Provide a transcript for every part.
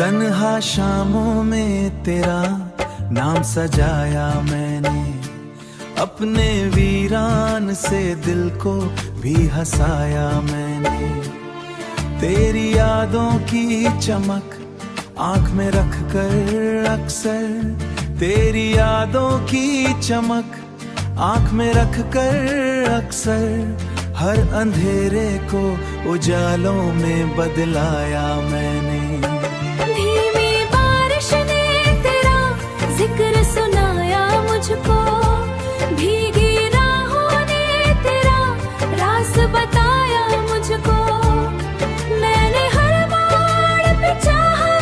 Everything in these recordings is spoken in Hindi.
तन्हा शामों में तेरा नाम सजाया मैंने, अपने वीरान से दिल को भी हंसाया मैंने। तेरी यादों की चमक आंख में रख कर अक्सर, तेरी यादों की चमक आंख में रख कर अक्सर, हर अंधेरे को उजालों में बदलाया मैंने। धीमी बारिश ने तेरा जिक्र सुनाया मुझको, भीगी राहों ने तेरा राज बताया मुझको। मैंने हर मोड़ पे चाहा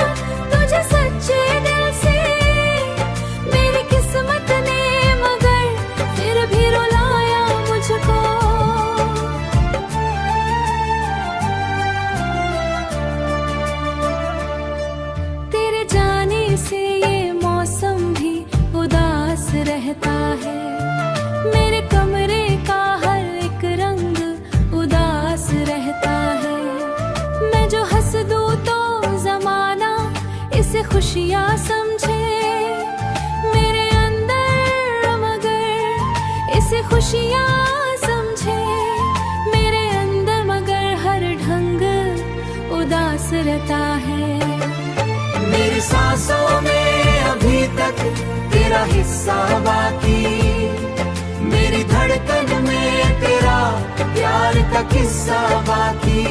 तुझे सच्चे दिल से, मेरी किस्मत ने मगर फिर भी रुलाया मुझको। तेरे जाने से ये मौसम भी उदास रहता है, मेरे कमरे का हर एक रंग उदास रहता है। मैं जो हंस दूं तो जमाना इसे खुशियाँ समझे, मेरे अंदर मगर इसे खुशियाँ समझे। मेरे अंदर मगर हर ढंग उदास रहता है। मेरी सांसों में अभी तक तेरा हिस्सा बाकी, मेरी धड़कन में तेरा प्यार का किस्सा बाकी।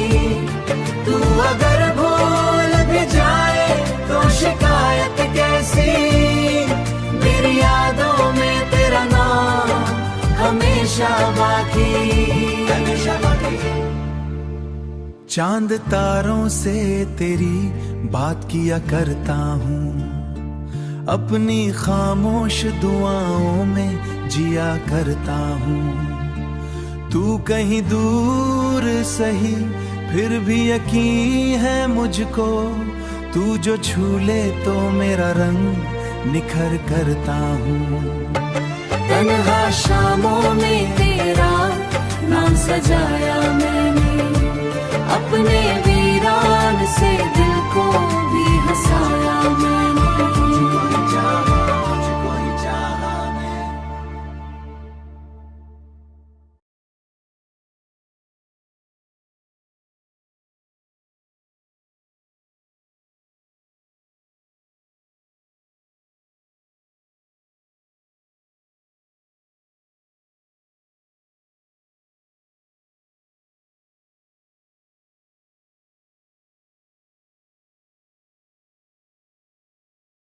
तू अगर भूल भी जाए तो शिकायत कैसी, मेरी यादों में तेरा नाम हमेशा बाकी, हमेशा बाकी। चांद तारों से तेरी बात किया करता हूँ, अपनी खामोश दुआओं में जिया करता हूँ। तू कहीं दूर सही फिर भी यकीन है मुझको, तू जो छू ले तो मेरा रंग निखर करता हूँ। तन्हा शामों में तेरा नाम सजाया